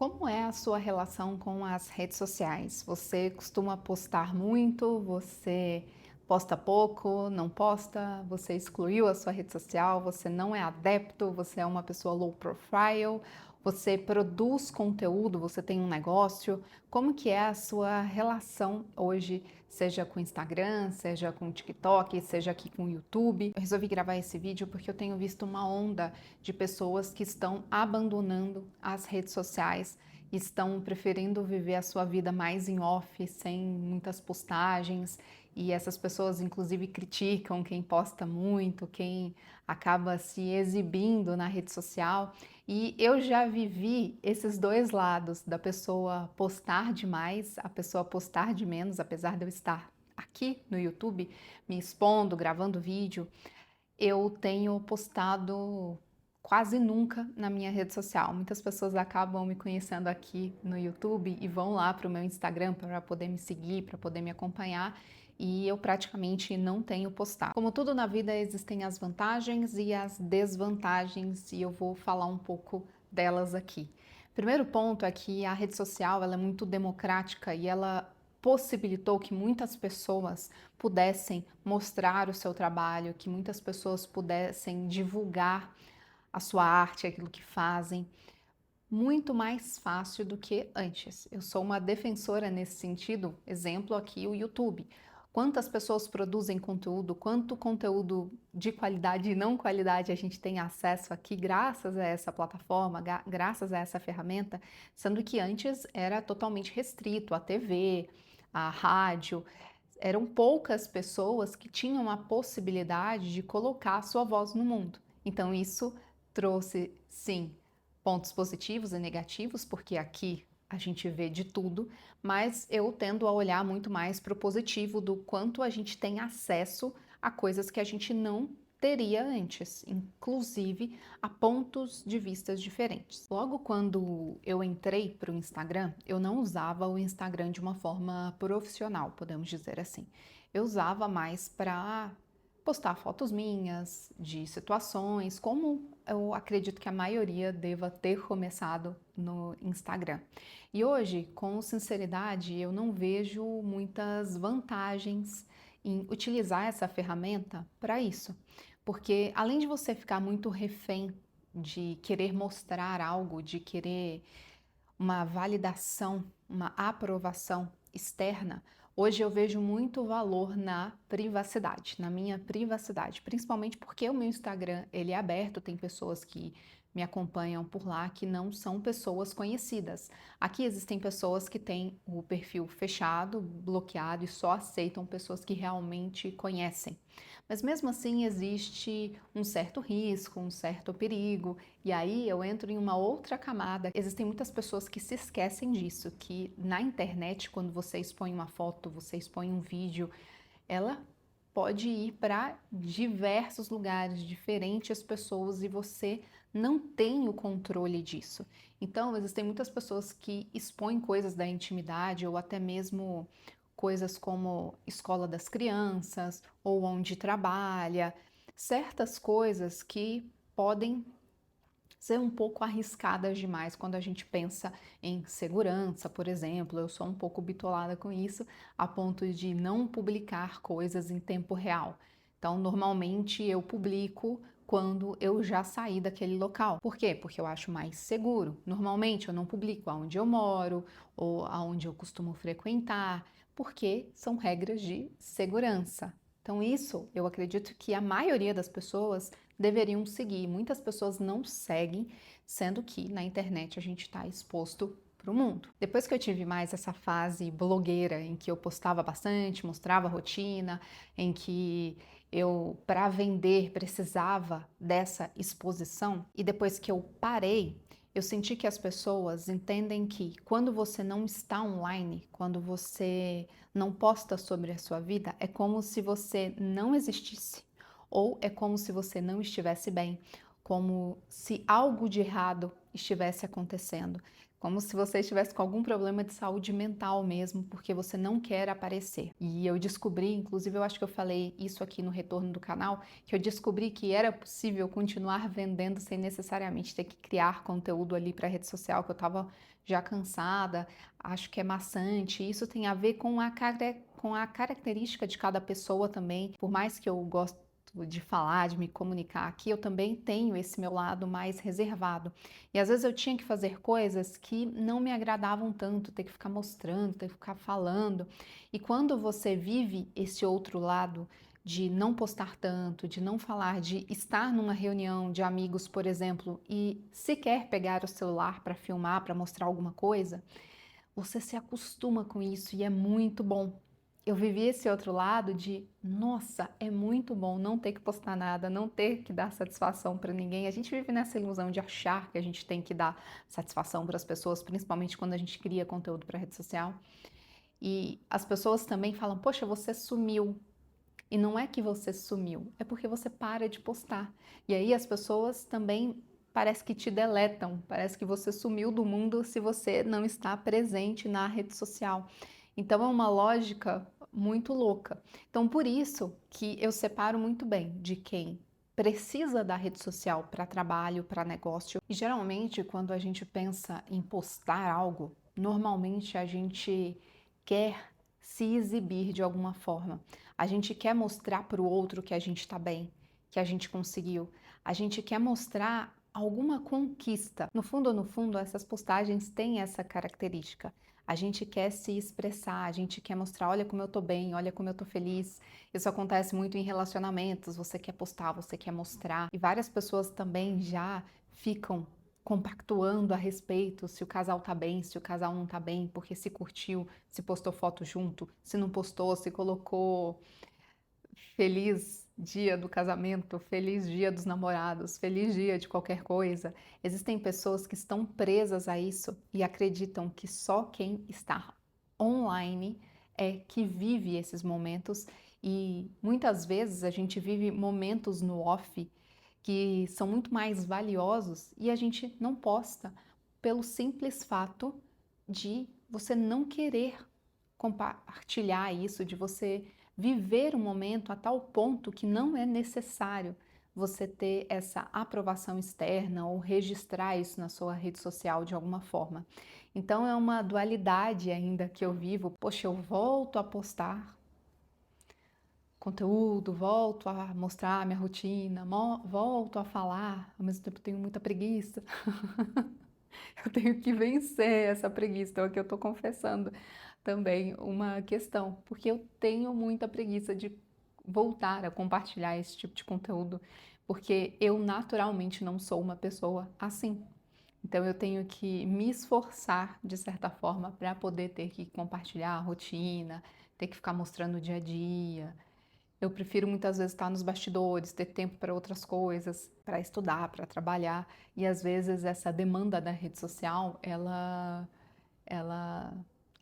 Como é a sua relação com as redes sociais? Você costuma postar muito? Você posta pouco? Não posta? Você excluiu a sua rede social? Você não é adepto? Você é uma pessoa low profile? Você produz conteúdo? Você tem um negócio? Como que é a sua relação hoje, seja com o Instagram, seja com o TikTok, seja aqui com o YouTube? Eu resolvi gravar esse vídeo porque eu tenho visto uma onda de pessoas que estão abandonando as redes sociais, estão preferindo viver a sua vida mais em off, sem muitas postagens, e essas pessoas inclusive criticam quem posta muito, quem acaba se exibindo na rede social. E eu já vivi esses dois lados, da pessoa postar demais, a pessoa postar de menos, apesar de eu estar aqui no YouTube me expondo, gravando vídeo. Eu tenho postado quase nunca na minha rede social. Muitas pessoas acabam me conhecendo aqui no YouTube e vão lá para o meu Instagram para poder me seguir, para poder me acompanhar, e eu praticamente não tenho postado. Como tudo na vida, existem as vantagens e as desvantagens, e eu vou falar um pouco delas aqui. Primeiro ponto é que a rede social ela é muito democrática e ela possibilitou que muitas pessoas pudessem mostrar o seu trabalho, que muitas pessoas pudessem divulgar a sua arte, aquilo que fazem, muito mais fácil do que antes. Eu sou uma defensora nesse sentido, exemplo aqui o YouTube. Quantas pessoas produzem conteúdo, quanto conteúdo de qualidade e não qualidade a gente tem acesso aqui graças a essa plataforma, graças a essa ferramenta, sendo que antes era totalmente restrito à TV, à rádio. Eram poucas pessoas que tinham a possibilidade de colocar a sua voz no mundo. Então isso trouxe, sim, pontos positivos e negativos, porque aqui a gente vê de tudo, mas eu tendo a olhar muito mais para o positivo do quanto a gente tem acesso a coisas que a gente não teria antes, inclusive a pontos de vistas diferentes. Logo quando eu entrei para o Instagram, eu não usava o Instagram de uma forma profissional, podemos dizer assim. Eu usava mais para postar fotos minhas, de situações, como eu acredito que a maioria deva ter começado no Instagram. E hoje, com sinceridade, eu não vejo muitas vantagens em utilizar essa ferramenta para isso. Porque além de você ficar muito refém de querer mostrar algo, de querer uma validação, uma aprovação externa, hoje eu vejo muito valor na privacidade, na minha privacidade, principalmente porque o meu Instagram, ele é aberto, tem pessoas que me acompanham por lá que não são pessoas conhecidas. Aqui existem pessoas que têm o perfil fechado, bloqueado e só aceitam pessoas que realmente conhecem. Mas mesmo assim existe um certo risco, um certo perigo, e aí eu entro em uma outra camada. Existem muitas pessoas que se esquecem disso, que na internet, quando você expõe uma foto, você expõe um vídeo, ela pode ir para diversos lugares, diferentes pessoas, e você não tem o controle disso. Então, existem muitas pessoas que expõem coisas da intimidade ou até mesmo coisas como escola das crianças ou onde trabalha, certas coisas que podem ser um pouco arriscadas demais quando a gente pensa em segurança, por exemplo. Eu sou um pouco bitolada com isso, a ponto de não publicar coisas em tempo real. Então, normalmente eu publico quando eu já saí daquele local. Por quê? Porque eu acho mais seguro. Normalmente eu não publico aonde eu moro ou aonde eu costumo frequentar, porque são regras de segurança. Então, isso eu acredito que a maioria das pessoas deveriam seguir. Muitas pessoas não seguem, sendo que na internet a gente está exposto para o mundo. Depois que eu tive mais essa fase blogueira, em que eu postava bastante, mostrava a rotina, em que eu, para vender, precisava dessa exposição, e depois que eu parei, eu senti que as pessoas entendem que quando você não está online, quando você não posta sobre a sua vida, é como se você não existisse, ou é como se você não estivesse bem, como se algo de errado estivesse acontecendo, como se você estivesse com algum problema de saúde mental mesmo, porque você não quer aparecer. E eu descobri, inclusive eu acho que eu falei isso aqui no retorno do canal, que eu descobri que era possível continuar vendendo sem necessariamente ter que criar conteúdo ali para rede social, que eu estava já cansada, acho que é maçante. Isso tem a ver com a característica de cada pessoa também. Por mais que eu goste de falar, de me comunicar aqui, eu também tenho esse meu lado mais reservado. E às vezes eu tinha que fazer coisas que não me agradavam tanto, ter que ficar mostrando, ter que ficar falando. E quando você vive esse outro lado de não postar tanto, de não falar, de estar numa reunião de amigos, por exemplo, e sequer pegar o celular para filmar, para mostrar alguma coisa, você se acostuma com isso e é muito bom. Eu vivi esse outro lado de, nossa, é muito bom não ter que postar nada, não ter que dar satisfação para ninguém. A gente vive nessa ilusão de achar que a gente tem que dar satisfação para as pessoas, principalmente quando a gente cria conteúdo para rede social. E as pessoas também falam: "Poxa, você sumiu". E não é que você sumiu, é porque você para de postar. E aí as pessoas também parece que te deletam, parece que você sumiu do mundo se você não está presente na rede social. Então é uma lógica muito louca. Então por isso que eu separo muito bem de quem precisa da rede social para trabalho, para negócio. E geralmente quando a gente pensa em postar algo, normalmente a gente quer se exibir de alguma forma. A gente quer mostrar para o outro que a gente está bem, que a gente conseguiu. A gente quer mostrar alguma conquista. No fundo, no fundo, essas postagens têm essa característica. A gente quer se expressar, a gente quer mostrar, olha como eu tô bem, olha como eu tô feliz. Isso acontece muito em relacionamentos, você quer postar, você quer mostrar. E várias pessoas também já ficam compactuando a respeito se o casal tá bem, se o casal não tá bem, porque se curtiu, se postou foto junto, se não postou, se colocou feliz dia do casamento, feliz dia dos namorados, feliz dia de qualquer coisa. Existem pessoas que estão presas a isso e acreditam que só quem está online é que vive esses momentos e muitas vezes a gente vive momentos no off que são muito mais valiosos e a gente não posta pelo simples fato de você não querer compartilhar isso, de você viver o momento a tal ponto que não é necessário você ter essa aprovação externa ou registrar isso na sua rede social de alguma forma. Então é uma dualidade ainda que eu vivo. Poxa, eu volto a postar conteúdo, volto a mostrar minha rotina, volto a falar, ao mesmo tempo tenho muita preguiça. Eu tenho que vencer essa preguiça, então aqui eu tô confessando também uma questão, porque eu tenho muita preguiça de voltar a compartilhar esse tipo de conteúdo, porque eu naturalmente não sou uma pessoa assim. Então eu tenho que me esforçar de certa forma para poder ter que compartilhar a rotina, ter que ficar mostrando o dia a dia. Eu prefiro muitas vezes estar nos bastidores, ter tempo para outras coisas, para estudar, para trabalhar, e às vezes essa demanda da rede social, ela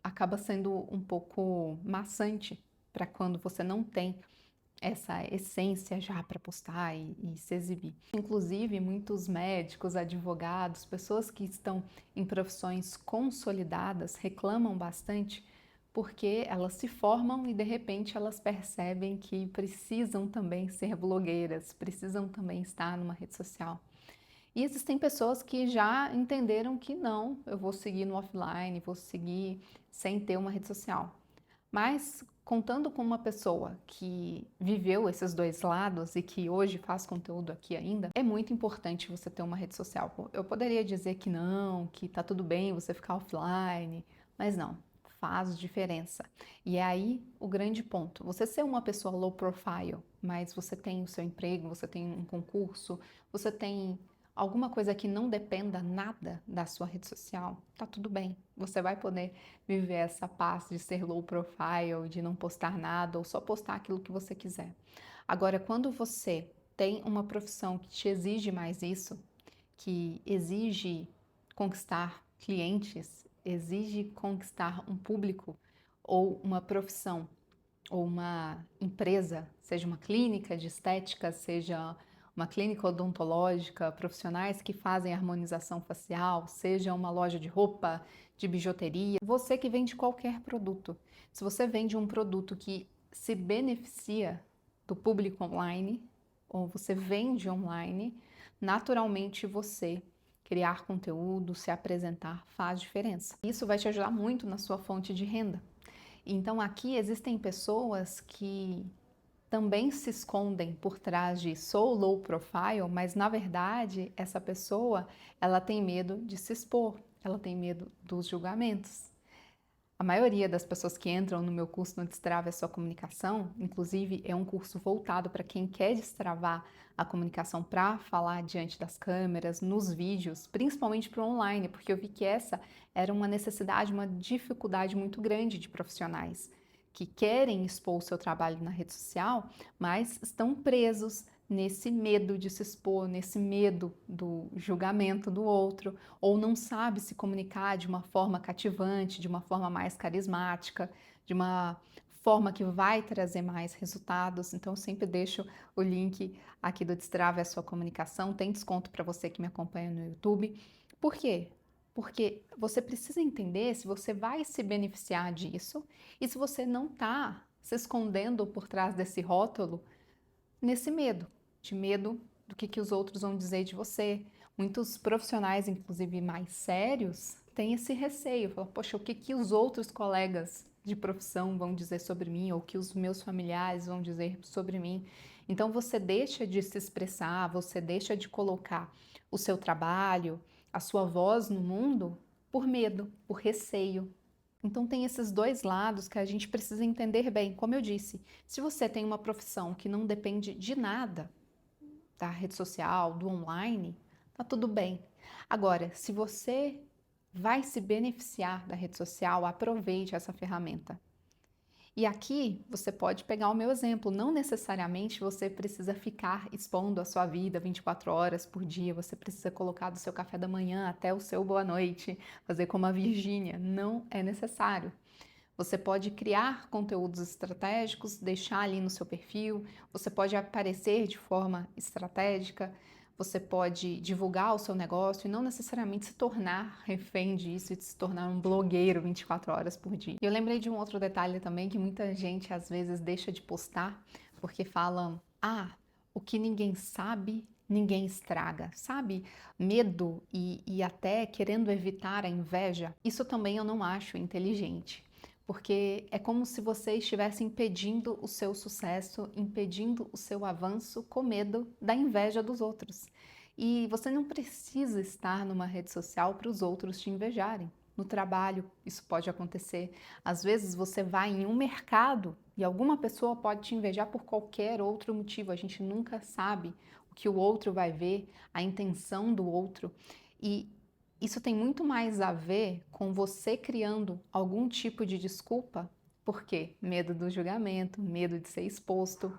acaba sendo um pouco maçante para quando você não tem essa essência já para postar e se exibir. Inclusive, muitos médicos, advogados, pessoas que estão em profissões consolidadas reclamam bastante porque elas se formam e de repente elas percebem que precisam também ser blogueiras, precisam também estar numa rede social. E existem pessoas que já entenderam que não, eu vou seguir no offline, vou seguir sem ter uma rede social. Mas contando com uma pessoa que viveu esses dois lados e que hoje faz conteúdo aqui ainda, é muito importante você ter uma rede social. Eu poderia dizer que não, que tá tudo bem você ficar offline, mas não, faz diferença. E é aí o grande ponto. Você ser uma pessoa low profile, mas você tem o seu emprego, você tem um concurso, você tem alguma coisa que não dependa nada da sua rede social, tá tudo bem. Você vai poder viver essa paz de ser low profile, de não postar nada ou só postar aquilo que você quiser. Agora, quando você tem uma profissão que te exige mais isso, que exige conquistar clientes, exige conquistar um público ou uma profissão ou uma empresa, seja uma clínica de estética, seja uma clínica odontológica, profissionais que fazem harmonização facial, seja uma loja de roupa, de bijuteria, você que vende qualquer produto. Se você vende um produto que se beneficia do público online, ou você vende online, naturalmente você criar conteúdo, se apresentar faz diferença. Isso vai te ajudar muito na sua fonte de renda. Então aqui existem pessoas que também se escondem por trás de sou low profile, mas na verdade essa pessoa, ela tem medo de se expor, ela tem medo dos julgamentos. A maioria das pessoas que entram no meu curso no Destrave a Sua Comunicação, inclusive é um curso voltado para quem quer destravar a comunicação para falar diante das câmeras, nos vídeos, principalmente para o online, porque eu vi que essa era uma necessidade, uma dificuldade muito grande de profissionais que querem expor o seu trabalho na rede social, mas estão presos nesse medo de se expor, nesse medo do julgamento do outro, ou não sabe se comunicar de uma forma cativante, de uma forma mais carismática, de uma forma que vai trazer mais resultados. Então, eu sempre deixo o link aqui do Destrave a Sua Comunicação. Tem desconto para você que me acompanha no YouTube. Por quê? Porque você precisa entender se você vai se beneficiar disso e se você não está se escondendo por trás desse rótulo nesse medo, de medo do que os outros vão dizer de você. Muitos profissionais, inclusive mais sérios, têm esse receio, falam, poxa, o que os outros colegas de profissão vão dizer sobre mim, ou o que os meus familiares vão dizer sobre mim. Então você deixa de se expressar, você deixa de colocar o seu trabalho, a sua voz no mundo por medo, por receio. Então tem esses dois lados que a gente precisa entender bem. Como eu disse, se você tem uma profissão que não depende de nada da rede social, do online, tá tudo bem. Agora, se você vai se beneficiar da rede social, aproveite essa ferramenta. E aqui você pode pegar o meu exemplo, não necessariamente você precisa ficar expondo a sua vida 24 horas por dia, você precisa colocar do seu café da manhã até o seu boa noite, fazer como a Virgínia, não é necessário. Você pode criar conteúdos estratégicos, deixar ali no seu perfil, você pode aparecer de forma estratégica, você pode divulgar o seu negócio e não necessariamente se tornar refém disso e se tornar um blogueiro 24 horas por dia. E eu lembrei de um outro detalhe também que muita gente às vezes deixa de postar porque falam: ah, o que ninguém sabe, ninguém estraga, sabe? Medo e até querendo evitar a inveja. Isso também eu não acho inteligente. Porque é como se você estivesse impedindo o seu sucesso, impedindo o seu avanço com medo da inveja dos outros. E você não precisa estar numa rede social para os outros te invejarem. No trabalho, isso pode acontecer. Às vezes você vai em um mercado e alguma pessoa pode te invejar por qualquer outro motivo. A gente nunca sabe o que o outro vai ver, a intenção do outro. E isso tem muito mais a ver com você criando algum tipo de desculpa, por quê? Medo do julgamento, medo de ser exposto.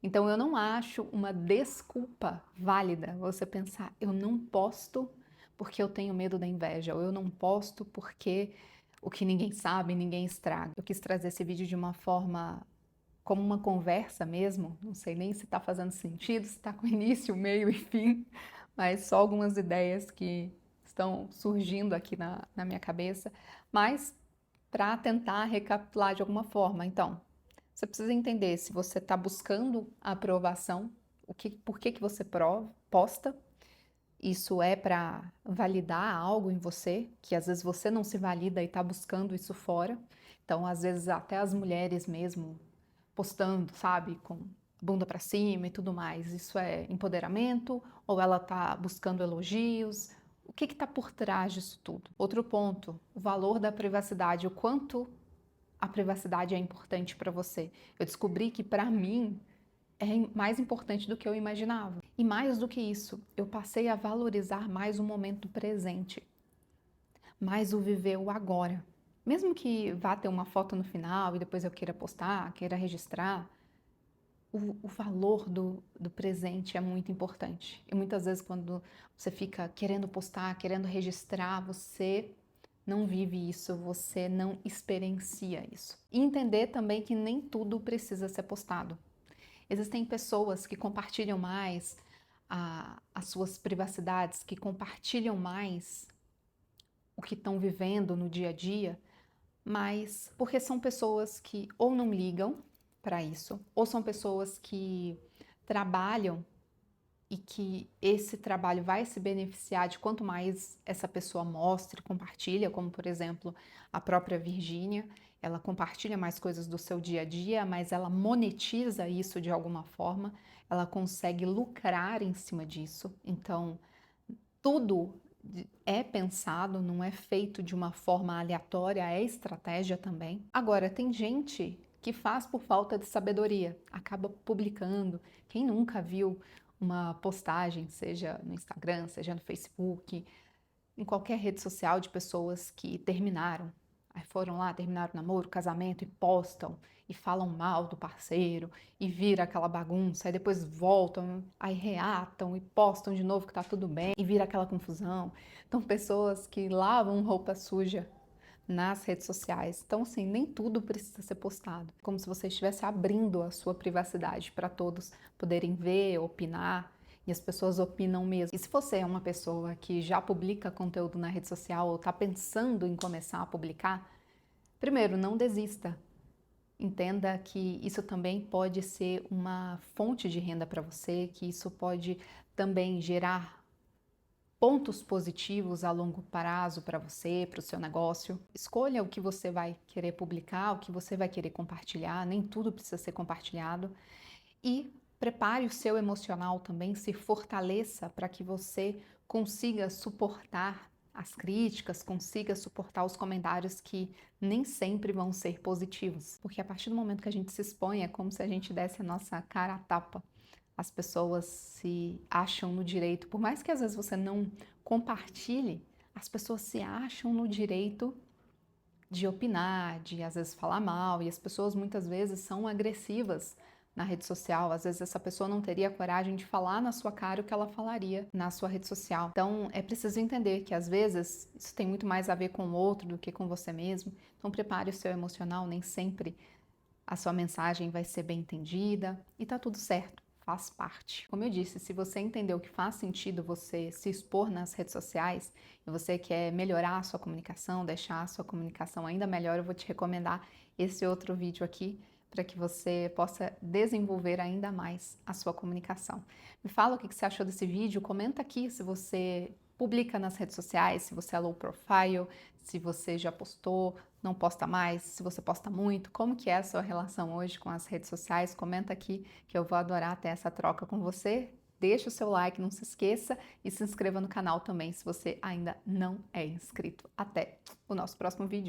Então eu não acho uma desculpa válida você pensar, eu não posto porque eu tenho medo da inveja, ou eu não posto porque o que ninguém sabe, ninguém estraga. Eu quis trazer esse vídeo de uma forma como uma conversa mesmo, não sei nem se está fazendo sentido, se está com início, meio e fim, mas só algumas ideias que estão surgindo aqui na minha cabeça, mas para tentar recapitular de alguma forma. Então, você precisa entender se você está buscando a aprovação, por que você posta. Isso é para validar algo em você, que às vezes você não se valida e está buscando isso fora. Então, às vezes, até as mulheres mesmo postando, sabe, com bunda para cima e tudo mais. Isso é empoderamento ou ela está buscando elogios? O que está por trás disso tudo? Outro ponto, o valor da privacidade, o quanto a privacidade é importante para você. Eu descobri que para mim é mais importante do que eu imaginava. E mais do que isso, eu passei a valorizar mais o momento presente, mais o viver o agora. Mesmo que vá ter uma foto no final e depois eu queira postar, queira registrar, o valor do presente é muito importante. E muitas vezes quando você fica querendo postar, querendo registrar, você não vive isso, você não experiencia isso. E entender também que nem tudo precisa ser postado. Existem pessoas que compartilham mais as suas privacidades, que compartilham mais o que estão vivendo no dia a dia, mas porque são pessoas que ou não ligam para isso, ou são pessoas que trabalham e que esse trabalho vai se beneficiar de quanto mais essa pessoa mostra e compartilha, como por exemplo a própria Virgínia, ela compartilha mais coisas do seu dia a dia, mas ela monetiza isso de alguma forma, ela consegue lucrar em cima disso. Então, tudo é pensado, não é feito de uma forma aleatória, é estratégia também. Agora, tem gente que faz por falta de sabedoria, acaba publicando. Quem nunca viu uma postagem, seja no Instagram, seja no Facebook, em qualquer rede social, de pessoas que terminaram? Aí foram lá, terminaram o namoro, o casamento e postam e falam mal do parceiro e vira aquela bagunça, aí depois voltam, aí reatam e postam de novo que tá tudo bem e vira aquela confusão. Então, pessoas que lavam roupa suja nas redes sociais. Então, assim, nem tudo precisa ser postado. Como se você estivesse abrindo a sua privacidade para todos poderem ver, opinar. E as pessoas opinam mesmo. E se você é uma pessoa que já publica conteúdo na rede social ou está pensando em começar a publicar, primeiro, não desista. Entenda que isso também pode ser uma fonte de renda para você, que isso pode também gerar pontos positivos a longo prazo para você, para o seu negócio. Escolha o que você vai querer publicar, o que você vai querer compartilhar, nem tudo precisa ser compartilhado. E prepare o seu emocional também, se fortaleça para que você consiga suportar as críticas, consiga suportar os comentários que nem sempre vão ser positivos. Porque a partir do momento que a gente se expõe, é como se a gente desse a nossa cara a tapa. As pessoas se acham no direito, por mais que às vezes você não compartilhe, as pessoas se acham no direito de opinar, de às vezes falar mal, e as pessoas muitas vezes são agressivas na rede social. Às vezes essa pessoa não teria coragem de falar na sua cara o que ela falaria na sua rede social. Então é preciso entender que às vezes isso tem muito mais a ver com o outro do que com você mesmo. Então prepare o seu emocional, nem sempre a sua mensagem vai ser bem entendida e tá tudo certo. Faz parte. Como eu disse, se você entendeu que faz sentido você se expor nas redes sociais e você quer melhorar a sua comunicação, deixar a sua comunicação ainda melhor, eu vou te recomendar esse outro vídeo aqui para que você possa desenvolver ainda mais a sua comunicação. Me fala o que você achou desse vídeo, comenta aqui se você publica nas redes sociais, se você é low profile, se você já postou, não posta mais, se você posta muito, como que é a sua relação hoje com as redes sociais? Comenta aqui que eu vou adorar ter essa troca com você. Deixa o seu like, não se esqueça e se inscreva no canal também se você ainda não é inscrito. Até o nosso próximo vídeo.